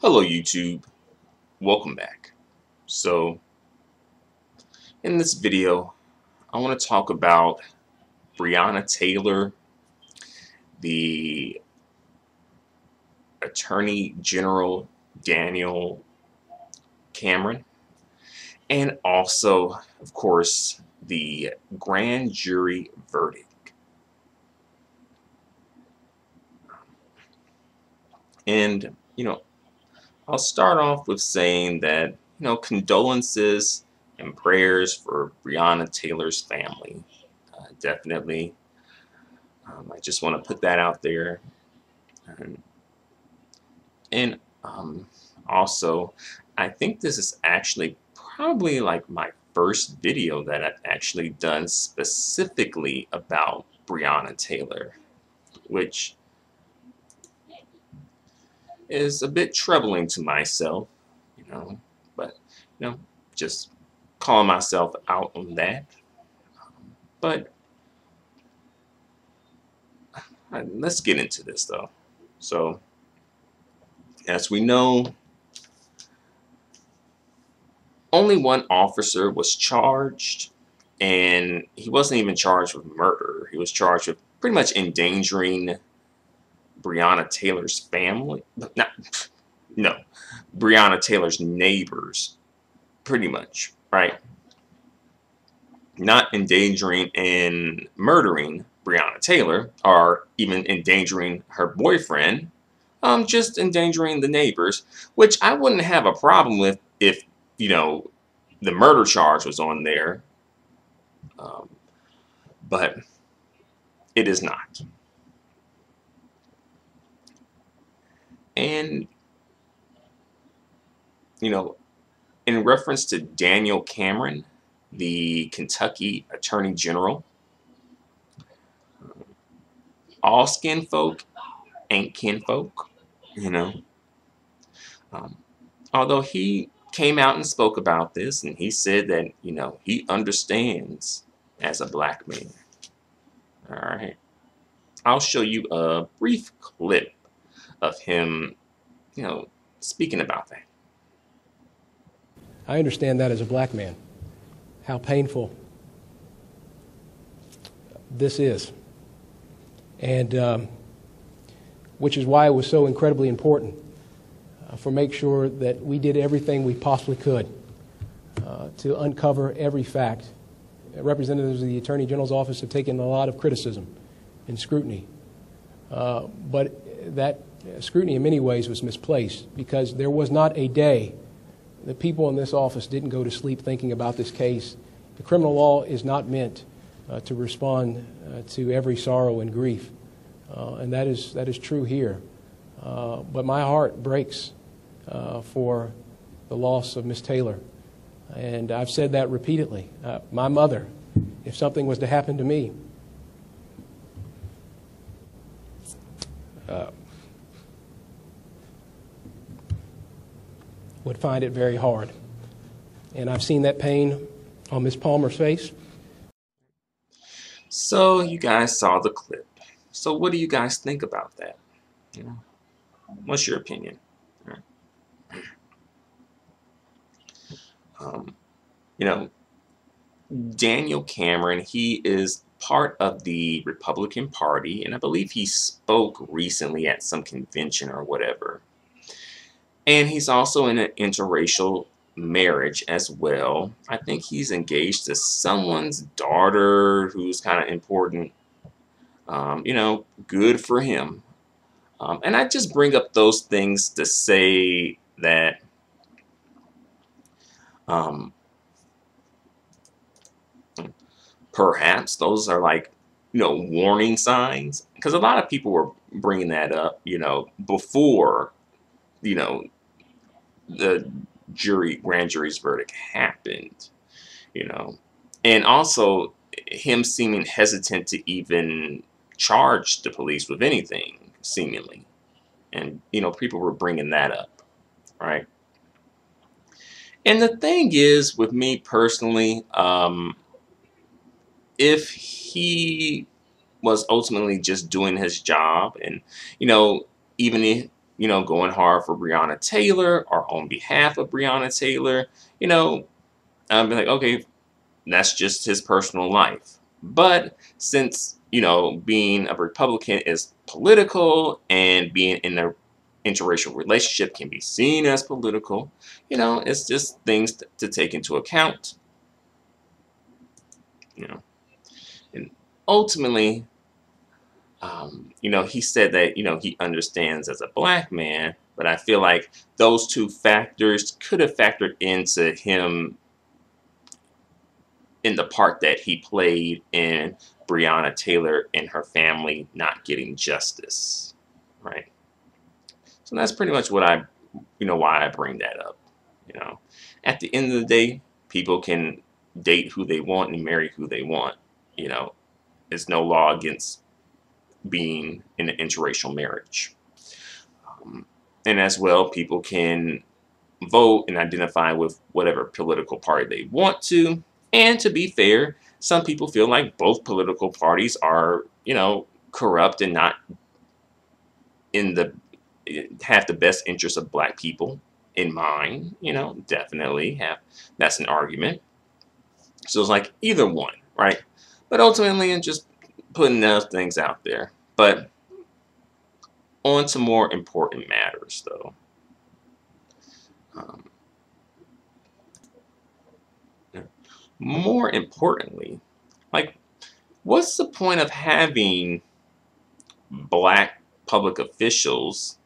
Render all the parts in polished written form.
Hello YouTube, welcome back. So in this video I want to talk about Breonna Taylor, the Attorney General Daniel Cameron, and also of course the grand jury verdict. And I'll start off with saying that condolences and prayers for Breonna Taylor's family. Definitely I just want to put that out there. And, and also, I think this is actually probably like my first video that I've actually done specifically about Breonna Taylor, which is a bit troubling to myself, but just calling myself out on that. But let's get into this though. So, as we know, only one officer was charged, and he wasn't even charged with murder. He was charged with pretty much endangering Breonna Taylor's family. No, Breonna Taylor's neighbors, pretty much, right? Not endangering and murdering Breonna Taylor, or even endangering her boyfriend. Just endangering the neighbors, which I wouldn't have a problem with if the murder charge was on there, um, but it is not. And in reference to Daniel Cameron, the Kentucky Attorney General, all skin folk ain't kinfolk, you know. Um, Although he came out and spoke about this, and he said that he understands as a black man. All right, I'll show you a brief clip of him, speaking about that. I understand that as a black man, how painful this is. And which is why it was so incredibly important for make sure that we did everything we possibly could to uncover every fact. Representatives of the Attorney General's office have taken a lot of criticism and scrutiny, but that scrutiny in many ways was misplaced, because there was not a day that people in this office didn't go to sleep thinking about this case. The criminal law is not meant to respond to every sorrow and grief, and that is true here. But my heart breaks for the loss of Miss Taylor, and I've said that repeatedly. My mother, if something was to happen to me, would find it very hard. And I've seen that pain on Miss Palmer's face. So you guys saw the clip. So what do you guys think about that? What's your opinion? Um, you know, Daniel Cameron, he is part of the Republican Party, and I believe he spoke recently at some convention or whatever. And he's also in an interracial marriage as well. I think he's engaged to someone's daughter who's kind of important. Good for him. And I just bring up those things to say that um, perhaps those are like, warning signs. Because a lot of people were bringing that up, before, the grand jury's verdict happened, and also him seeming hesitant to even charge the police with anything, seemingly. And, people were bringing that up, right? And the thing is, with me personally, if he was ultimately just doing his job, and even if going hard for Breonna Taylor or on behalf of Breonna Taylor, I'd be like, okay, that's just his personal life. But since, being a Republican is political and being in a interracial relationship can be seen as political, it's just things to take into account, you know. And ultimately, he said that, he understands as a black man, but I feel like those two factors could have factored into him in the part that he played in Breonna Taylor and her family not getting justice, right? So that's pretty much why I bring that up. At the end of the day, people can date who they want and marry who they want. There's no law against being in an interracial marriage. And as well, people can vote and identify with whatever political party they want to. And to be fair, some people feel like both political parties are, corrupt and not have the best interests of black people in mind. Definitely that's an argument. So it's like either one, right? But ultimately, I'm just putting those things out there. But on to more important matters, though. More importantly, like, what's the point of having black public officials,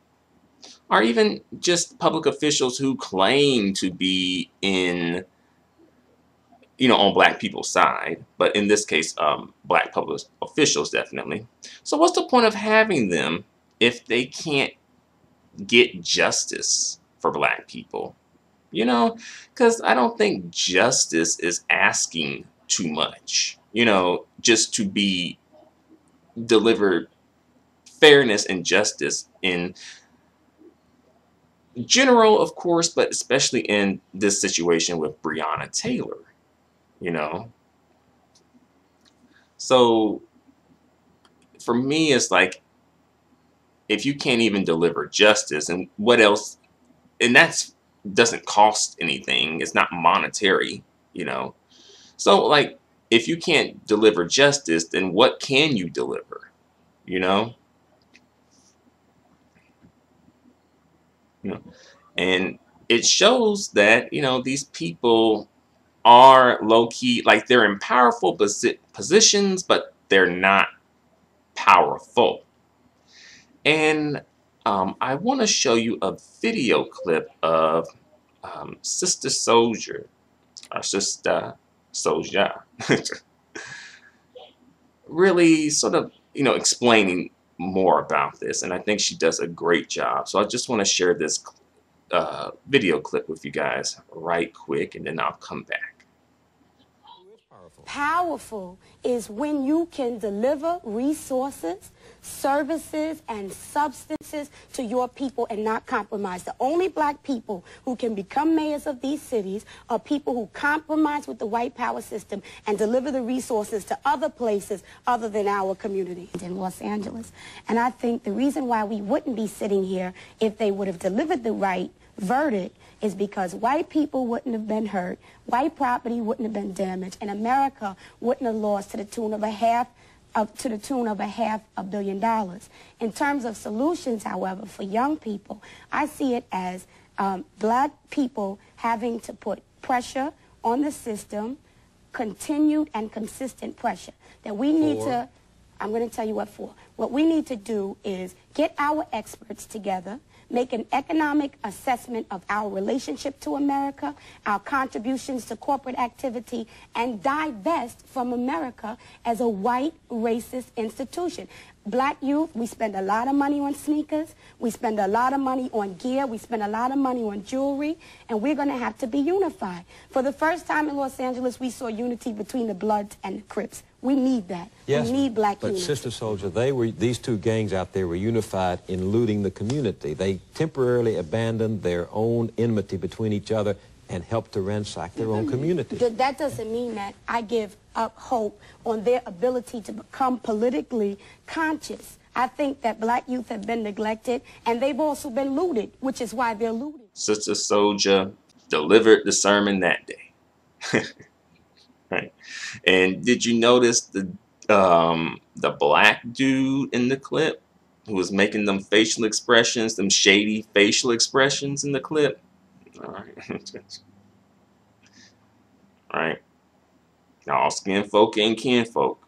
or even just public officials who claim to be on black people's side, but in this case, black public officials definitely. So what's the point of having them if they can't get justice for black people? Because I don't think justice is asking too much, just to be delivered fairness and justice in general, of course, but especially in this situation with Breonna Taylor, So for me, it's like, if you can't even deliver justice, and what else, and that's doesn't cost anything, it's not monetary, So like, if you can't deliver justice, then what can you deliver, And it shows that, these people are low-key, like, they're in powerful positions, but they're not powerful. And I want to show you a video clip of Sister Soldier, or Sister Soldier, really sort of, explaining more about this. And I think she does a great job. So I just want to share this video clip with you guys right quick, and then I'll come back. Powerful is when you can deliver resources, services, and substances to your people and not compromise. The only black people who can become mayors of these cities are people who compromise with the white power system and deliver the resources to other places other than our community in Los Angeles. And I think the reason why we wouldn't be sitting here if they would have delivered the right verdict is because white people wouldn't have been hurt, white property wouldn't have been damaged, and America wouldn't have lost to the tune of $500 million. In terms of solutions, however, for young people, I see it as black people having to put pressure on the system, continued and consistent pressure. That we need to, I'm going to tell you what for. What we need to do is get our experts together, make an economic assessment of our relationship to America, our contributions to corporate activity, and divest from America as a white racist institution. Black youth, we spend a lot of money on sneakers, we spend a lot of money on gear, we spend a lot of money on jewelry, and we're going to have to be unified. For the first time in Los Angeles, we saw unity between the Bloods and the Crips. We need that. Yes, we need black but unity. Sister Soldier, these two gangs out there were unified in looting the community. They temporarily abandoned their own enmity between each other and helped to ransack their own community. That doesn't mean that I give up hope on their ability to become politically conscious. I think that black youth have been neglected, and they've also been looted, which is why they're looting. Sister Soldier delivered the sermon that day. Right. And did you notice the black dude in the clip who was making them facial expressions, them shady facial expressions in the clip? All right. All right. All skin folk and kin folk.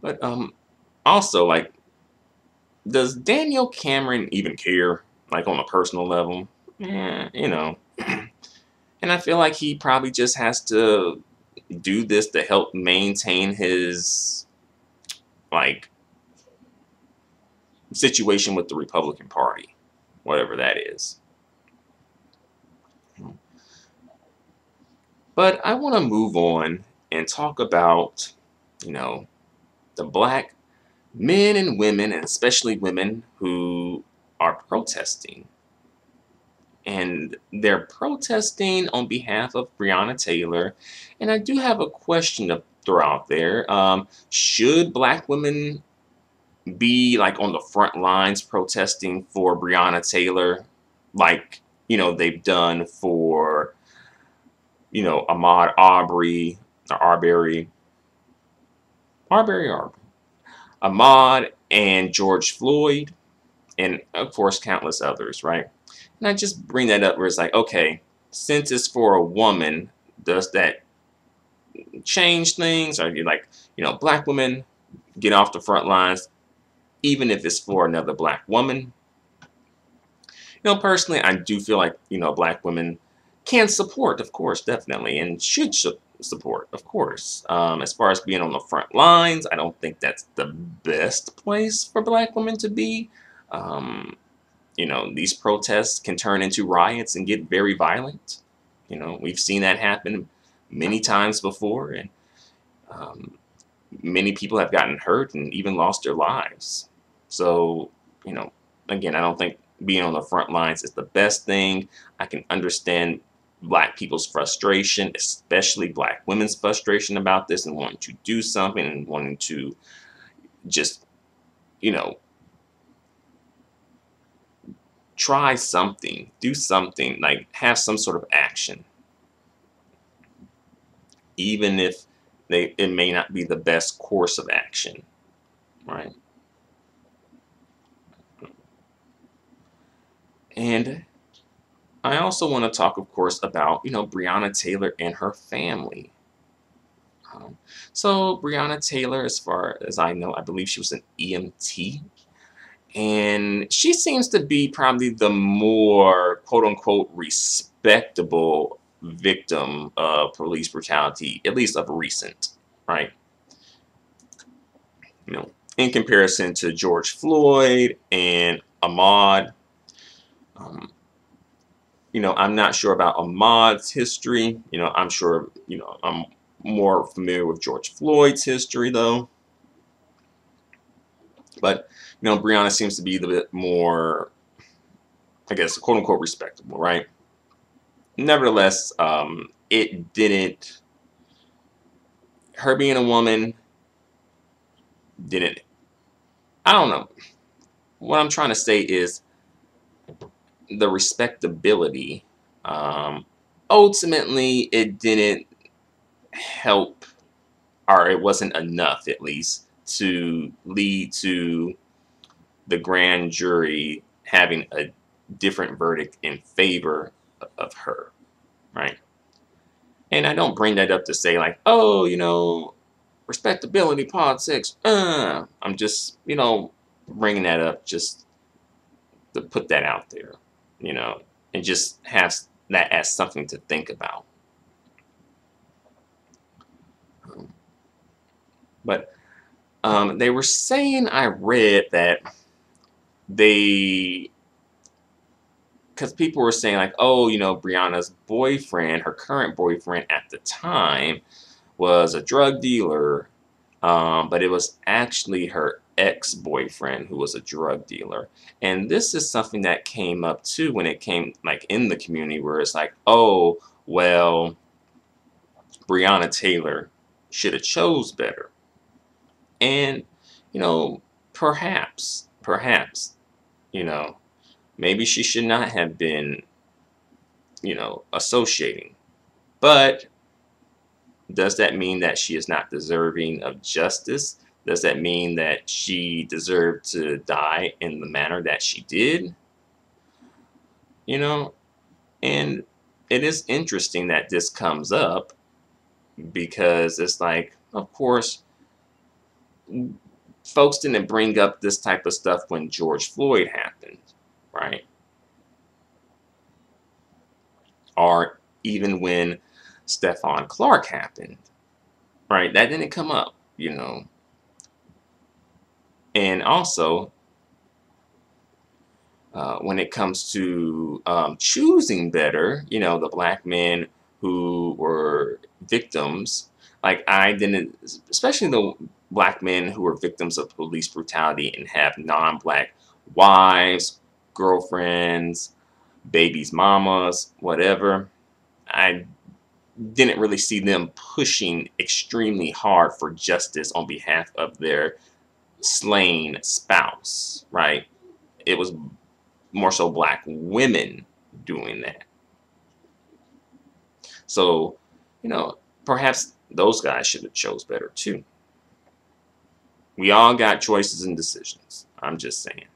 But also, like, does Daniel Cameron even care, like, on a personal level? Yeah, you know. And I feel like he probably just has to do this to help maintain his, like, situation with the Republican Party, whatever that is. But I want to move on and talk about, you know, the black men and women, and especially women, who are protesting. And they're protesting on behalf of Breonna Taylor. And I do have a question to throw out there. Should black women be, like, on the front lines protesting for Breonna Taylor, like, you know, they've done for, you know, Ahmaud Arbery, or Arbery, Ahmaud and George Floyd, and of course countless others, right? And I just bring that up where it's like, okay, since it's for a woman, does that change things? Or you, like, you know, black women get off the front lines, even if it's for another black woman? You know, personally, I do feel like, you know, black women can support, of course, definitely, and should support, of course. As far as being on the front lines, I don't think that's the best place for black women to be. You know, these protests can turn into riots and get very violent. You know, we've seen that happen many times before, and many people have gotten hurt and even lost their lives. So, you know, again, I don't think being on the front lines is the best thing. I can understand black people's frustration, especially black women's frustration about this and wanting to do something and wanting to just, you know, try something, do something, like have some sort of action. Even if it may not be the best course of action, right? And I also want to talk, of course, about, you know, Breonna Taylor and her family. So Breonna Taylor, as far as I know, I believe she was an EMT. And she seems to be probably the more, quote unquote, respectable victim of police brutality, at least of recent, right? You know, in comparison to George Floyd and Ahmaud. You know, I'm not sure about Ahmaud's history. You know, I'm sure, you know, I'm more familiar with George Floyd's history, though. But, you know, Breonna seems to be a bit more, I guess, quote unquote, respectable, right? Nevertheless, it didn't, her being a woman didn't, I don't know. What I'm trying to say is the respectability, ultimately, it didn't help, or it wasn't enough, at least, to lead to the grand jury having a different verdict in favor of her, right? And I don't bring that up to say, like, oh, you know, respectability politics. I'm just, you know, bringing that up just to put that out there, you know, and just have that as something to think about. But they were saying, I read that they, because people were saying, like, oh, you know, Breonna's boyfriend, her current boyfriend at the time, was a drug dealer, but it was actually her ex-boyfriend who was a drug dealer. And this is something that came up too when it came, like, in the community, where it's like, oh, well, Breonna Taylor should have chose better. And, you know, perhaps, you know, maybe she should not have been, associating. But does that mean that she is not deserving of justice? Does that mean that she deserved to die in the manner that she did? You know, and it is interesting that this comes up because it's like, of course, folks didn't bring up this type of stuff when George Floyd happened, right? Or even when Stephon Clark happened, right? That didn't come up. And also, when it comes to choosing better, the black men who were victims, like I didn't, especially the black men who were victims of police brutality and have non-black wives, girlfriends, babies, mamas, whatever. I didn't really see them pushing extremely hard for justice on behalf of their slain spouse, right? It was more so black women doing that. So, perhaps those guys should have chose better too. We all got choices and decisions. I'm just saying.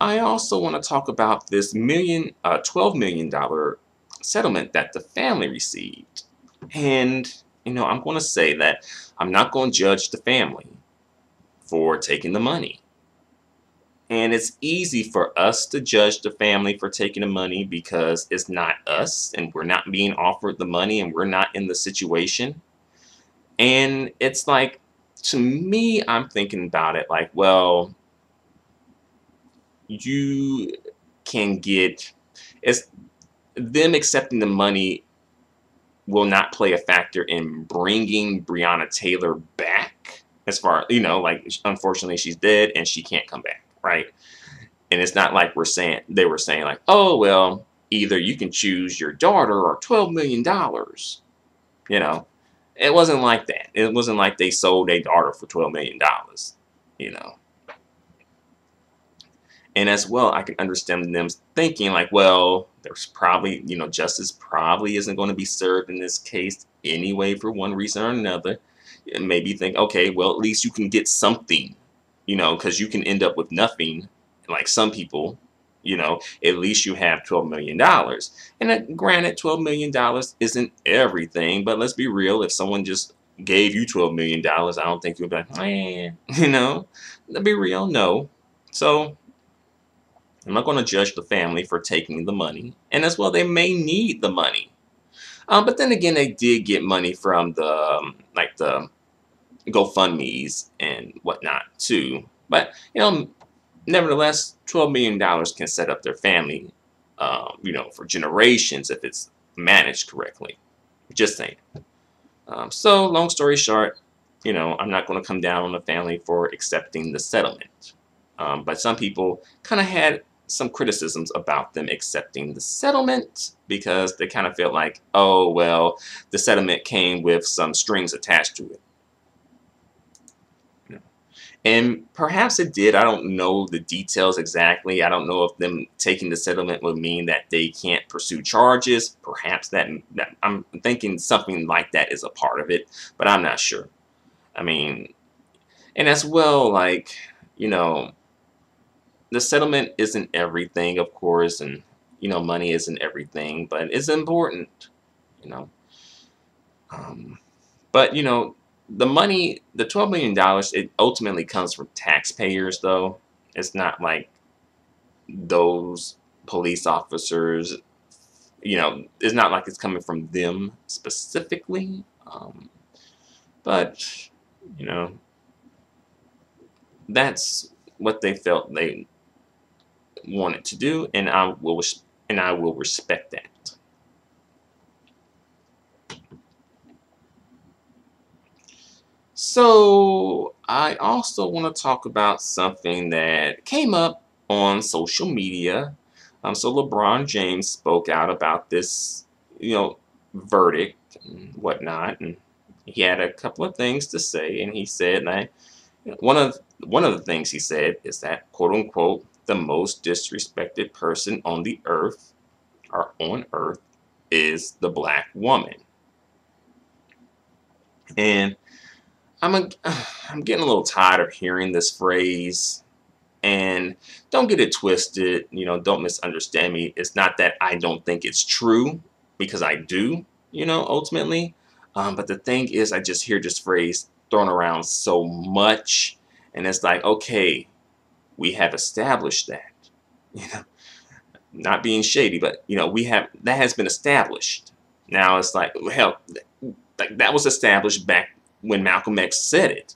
I also want to talk about this $12 million settlement that the family received. And, I'm going to say that I'm not going to judge the family for taking the money. And it's easy for us to judge the family for taking the money because it's not us and we're not being offered the money and we're not in the situation. And it's like, to me, I'm thinking about it like, well, you can get, it's them accepting the money will not play a factor in bringing Breonna Taylor back. As far, like, unfortunately, she's dead and she can't come back, right? And it's not like they were saying like, oh, well, either you can choose your daughter or $12 million. It wasn't like that. It wasn't like they sold their daughter for $12 million, you know. And as well, I can understand them thinking like, well, there's probably, justice probably isn't going to be served in this case anyway for one reason or another. And maybe think, okay, well, at least you can get something, because you can end up with nothing, like some people, at least you have $12 million. And granted, $12 million isn't everything, but let's be real. If someone just gave you $12 million, I don't think you'd be like, man, let's be real, no. So I'm not going to judge the family for taking the money. And as well, they may need the money. But then again, they did get money from the GoFundMe's and whatnot too. But, nevertheless, $12 million can set up their family, for generations if it's managed correctly. Just saying. So long story short, I'm not going to come down on the family for accepting the settlement. But some people kind of had some criticisms about them accepting the settlement because they kind of felt like, oh, well, the settlement came with some strings attached to it. And perhaps it did. I don't know the details exactly. I don't know if them taking the settlement would mean that they can't pursue charges. Perhaps that I'm thinking something like that is a part of it, but I'm not sure. I mean, and as well, like, the settlement isn't everything, of course, and money isn't everything, but it's important, you know. But the money, the $12 million, it ultimately comes from taxpayers, though. It's not like those police officers, it's not like it's coming from them specifically. But that's what they felt they wanted to do, and I will respect that. So I also want to talk about something that came up on social media. So LeBron James spoke out about this, verdict and whatnot, and he had a couple of things to say, and he said that one of the things he said is that, quote unquote, the most disrespected person on the earth or on earth is the black woman. And I'm getting a little tired of hearing this phrase. And don't get it twisted, don't misunderstand me. It's not that I don't think it's true, because I do, ultimately. But the thing is, I just hear this phrase thrown around so much, and it's like, okay, we have established that, you know, not being shady, but we have that has been established. Now it's like, hell, like that was established back when Malcolm X said it,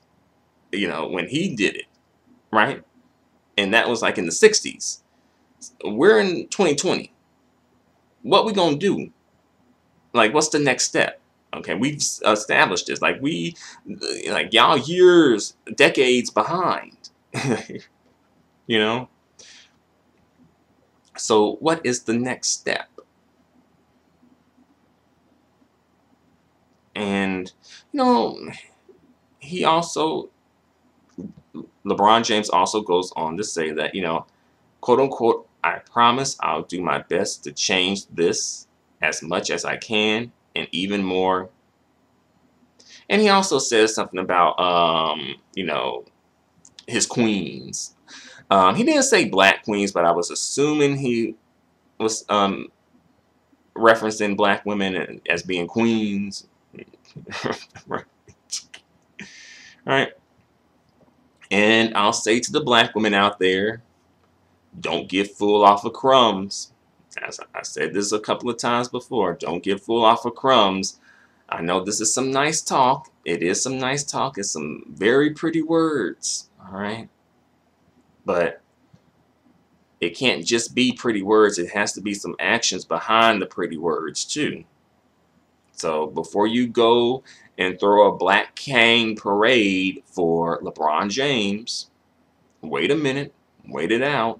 when he did it, right? And that was like in the 60s. We're in 2020. What we gonna do? Like, what's the next step? Okay, we've established this. Like y'all years, decades behind. you know. So what is the next step? And he also, LeBron James also goes on to say that, quote unquote, I promise I'll do my best to change this as much as I can and even more. And he also says something about, his queens. He didn't say black queens, but I was assuming he was referencing black women as being queens. Right. And I'll say to the black women out there, don't get fooled off of crumbs. As I said this a couple of times before, don't get fooled off of crumbs. I know this is some nice talk. It is some nice talk. It's some very pretty words. All right. But it can't just be pretty words. It has to be some actions behind the pretty words too. So before you go and throw a black cane parade for LeBron James, wait a minute. Wait it out.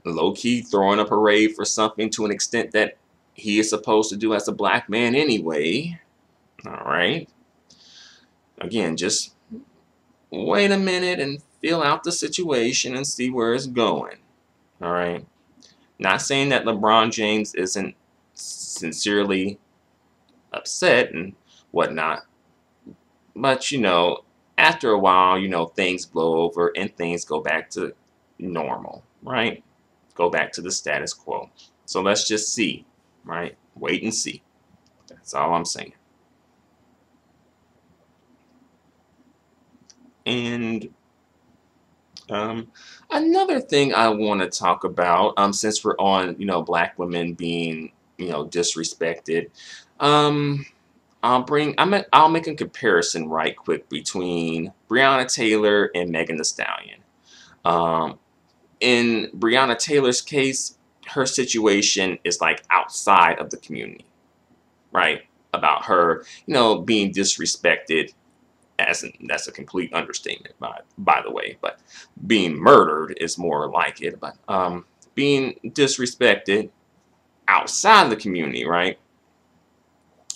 Low-key throwing a parade for something to an extent that he is supposed to do as a black man anyway. All right. Again, just wait a minute and feel out the situation and see where it's going. All right. Not saying that LeBron James isn't sincerely upset and whatnot, but after a while, things blow over and things go back to normal, right? Go back to the status quo. So let's just see, right? Wait and see. That's all I'm saying. And another thing I want to talk about, since we're on, black women being, disrespected, I'll make a comparison right quick between Breonna Taylor and Megan Thee Stallion. In Breonna Taylor's case, her situation is like outside of the community, right? About her, being disrespected, that's a complete understatement, by the way. But being murdered is more like it. But being disrespected outside the community, right?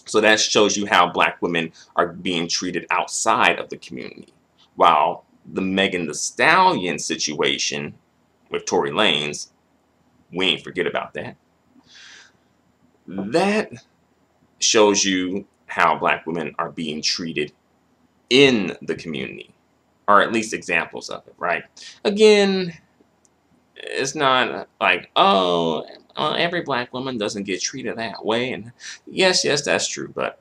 So that shows you how black women are being treated outside of the community. While the Megan Thee Stallion situation with Tory Lanez, we ain't forget about that. That shows you how black women are being treated in the community, or at least examples of it, right? Again, it's not like, oh, every black woman doesn't get treated that way. And yes, that's true. But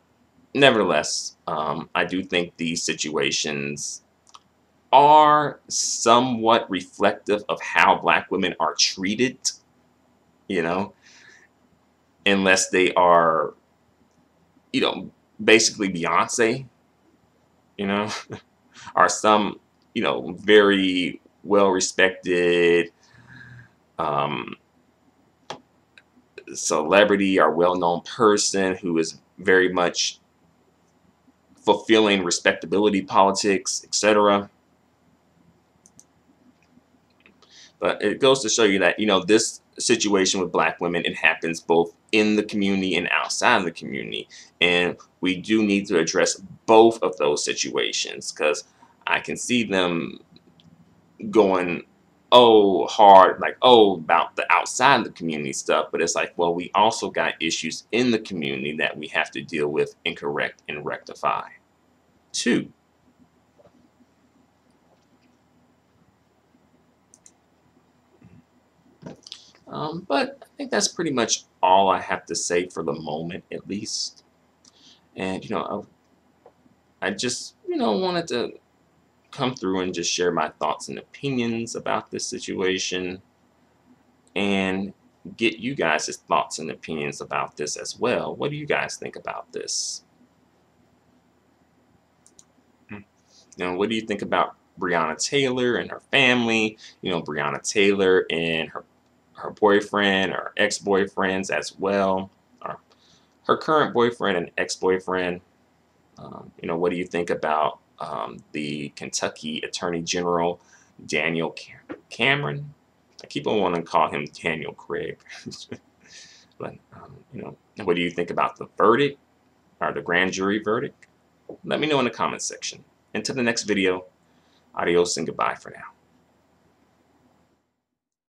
nevertheless, I do think these situations are somewhat reflective of how black women are treated, unless they are, basically Beyonce, are some, very well-respected celebrity or well-known person who is very much fulfilling respectability politics, etc. But it goes to show you that, this situation with black women, it happens both in the community and outside of the community. And we do need to address both of those situations, because I can see them going oh hard, like oh about the outside of the community stuff, but it's like, well, we also got issues in the community that we have to deal with and correct and rectify too. But I think that's pretty much all I have to say for the moment, at least. And I just wanted to come through and just share my thoughts and opinions about this situation, and get you guys' thoughts and opinions about this as well. What do you guys think about this? What do you think about Breonna Taylor and her family? Breonna Taylor and her boyfriend or ex-boyfriends as well, or her current boyfriend and ex-boyfriend. What do you think about the Kentucky Attorney General, Daniel Cameron? I keep on wanting to call him Daniel Craig. But, what do you think about the verdict, or the grand jury verdict? Let me know in the comments section. Until the next video, adios and goodbye for now.